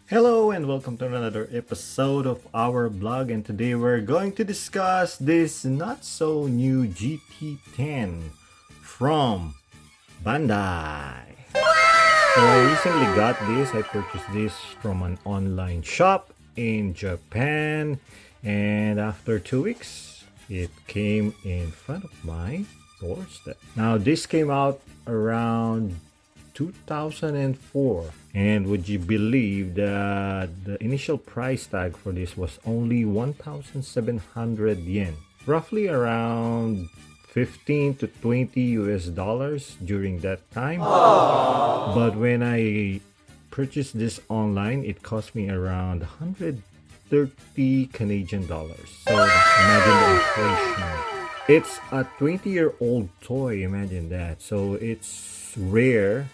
Hello and welcome to another episode of our blog, and today we're going to discuss this not so new GT10 from Bandai. So I recently got this. I purchased this from an online shop in Japan, and after 2 weeks it came in front of my doorstep. Now this came out around 2004, and would you believe that the initial price tag for this was only 1,700 yen, roughly around 15 to 20 US dollars during that time. But when I purchased this online, it cost me around 130 Canadian dollars. So imagine the inflation. It's a 20-year-old toy, imagine that. So it's rare,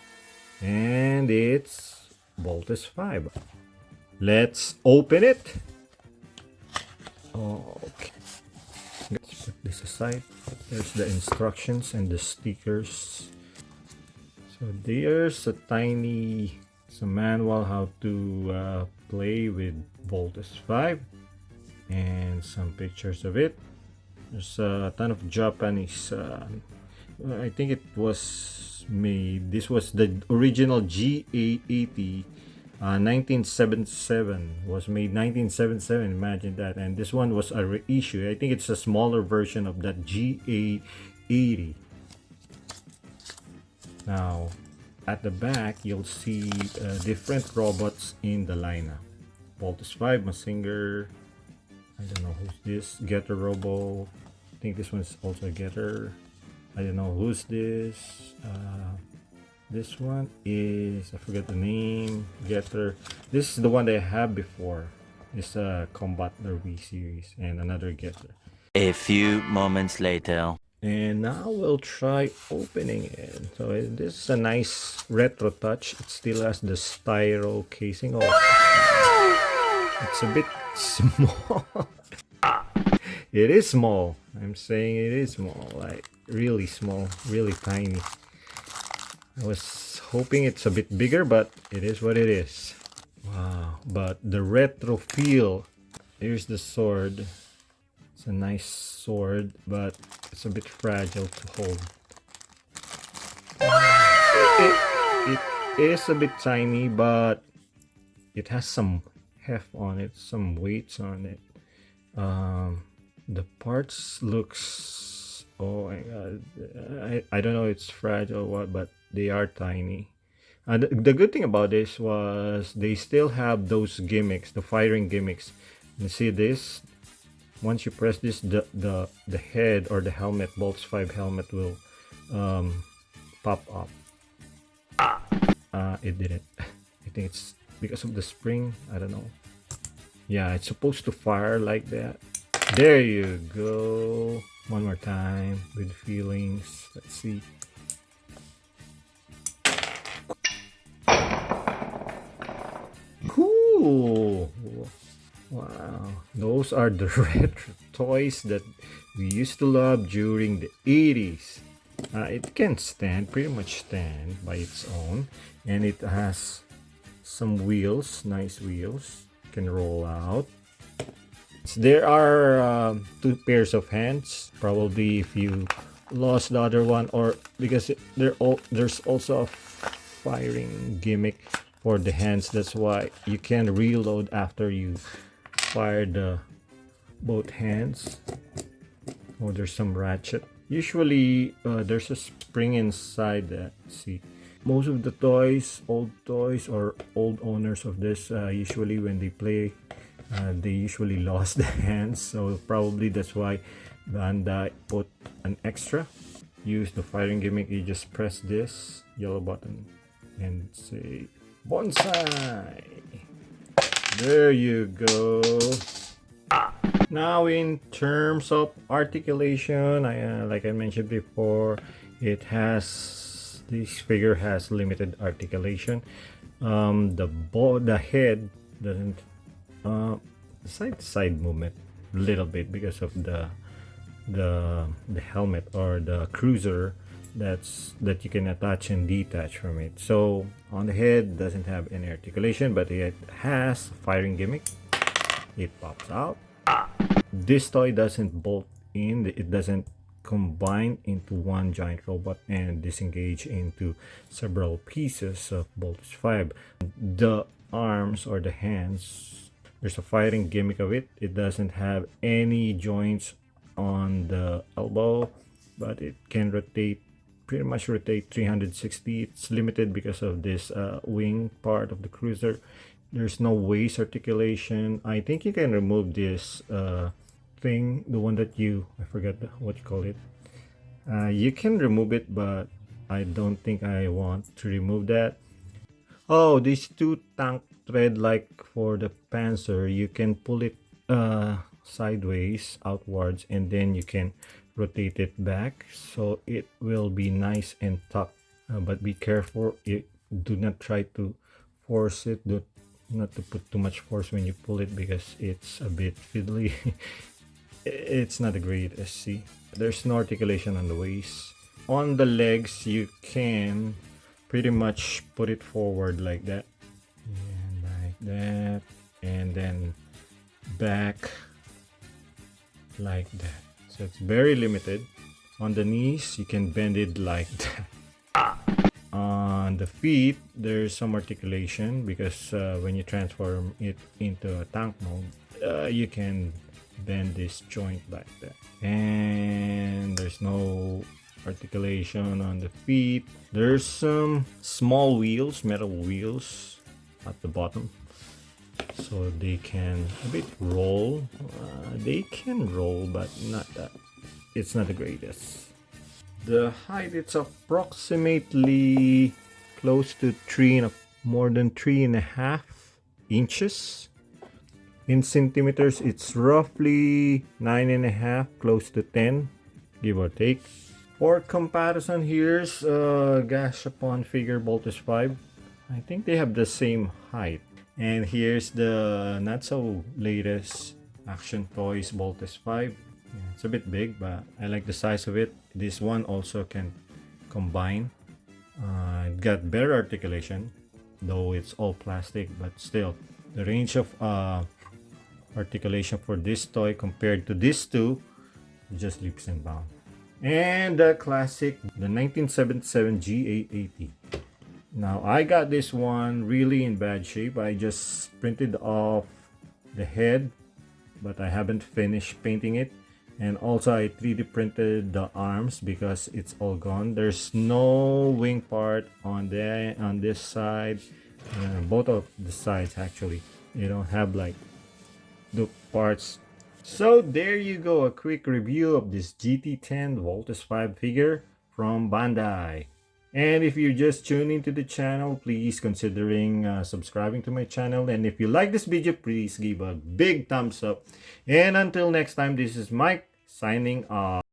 and it's voltesv. Let's open it. Okay, let's put this aside. There's the instructions and the stickers. So there's a tiny, it's a manual how to play with voltesv, and some pictures of it. There's a ton of Japanese. I think it was made. This was the original GA80. 1977 was made 1977. Imagine that. And this one was a reissue. I think it's a smaller version of that GA80. Now at the back you'll see different robots in the lineup. voltesv, Mazinger, I don't know who's this, Getter Robo. I think this one's also a Getter. I don't know who's this. This one is, I forget the name, Getter. This is the one that I have before. It's a Combat Derby series, and another Getter. A few moments later. And now we'll try opening it. So this is a nice retro touch. It still has the styro casing. Oh, it's a bit small. It is small. I'm saying it is small, like really small, really tiny. I was hoping it's a bit bigger, but it is what it is. Wow, but the retro feel. Here's the sword. It's a nice sword, but it's a bit fragile to hold. It is a bit tiny, but it has some heft on it, some weights on it. The parts looks, oh my god, I don't know if it's fragile or what, but they are tiny. The good thing about this was they still have those gimmicks, the firing gimmicks. You see this? Once you press this, the head or the helmet, voltesv helmet, will pop up. It didn't. I think it's because of the spring. I don't know. Yeah, it's supposed to fire like that. There you go. One more time with feelings. Let's see. Cool. Wow, those are the retro toys that we used to love during the 80s. It can stand, pretty much stand by its own, and it has some wheels, nice wheels, can roll out. There are two pairs of hands, probably if you lost the other one, or because there's also a firing gimmick for the hands. That's why you can reload after you fire both hands. Oh, there's some ratchet. Usually there's a spring inside that. See, most of the toys, old toys or old owners of this, usually when they play, they usually lost the hands, so probably that's why Bandai put an extra. Use the firing gimmick. You just press this yellow button and say bonsai. There you go. Now in terms of articulation, like I mentioned before, this figure has limited articulation. The head doesn't side to side movement a little bit because of the helmet or the cruiser that you can attach and detach from it. So on the head doesn't have any articulation, but it has firing gimmick. It pops out. This toy doesn't bolt in, it doesn't combine into one giant robot and disengage into several pieces of voltesv. The arms or the hands, there's a firing gimmick of it. It doesn't have any joints on the elbow, but it can rotate, pretty much rotate 360. It's limited because of this wing part of the cruiser. There's no waist articulation. I think you can remove this thing, the one that I forgot what you call it. You can remove it, but I don't think I want to remove that. Oh, these two tank thread, like for the Panzer, you can pull it sideways, outwards, and then you can rotate it back, so it will be nice and tucked. But be careful, do not try to force it, not to put too much force when you pull it, because it's a bit fiddly. It's not a great SC. There's no articulation on the waist. On the legs, you can pretty much put it forward like that, and like that, and then back like that. So it's very limited. On the knees, you can bend it like that. On the feet, there's some articulation, because when you transform it into a tank mode, you can bend this joint like that. And there's no articulation on the feet. There's some small wheels, metal wheels at the bottom, so they can a bit roll. They can roll, but not that. It's not the greatest. The height, it's approximately close to more than 3.5 inches. In centimeters, it's roughly 9.5, close to 10, give or take. For comparison, here's Gashapon figure voltesv. I think they have the same height. And here's the not so latest Action Toys voltesv. Yeah, it's a bit big, but I like the size of it. This one also can combine. It got better articulation, though it's all plastic, but still the range of articulation for this toy compared to these two just leaps and bounds. And the classic, the 1977 GA80. Now I got this one really in bad shape. I just printed off the head, but I haven't finished painting it. And also I 3D printed the arms because it's all gone. There's no wing part on this side. Both of the sides actually. You don't have like the parts. So there you go, a quick review of this GT10 voltesv figure from Bandai. And if you're just tuning to the channel, please considering subscribing to my channel. And if you like this video, please give a big thumbs up. And until next time, this is Mike signing off.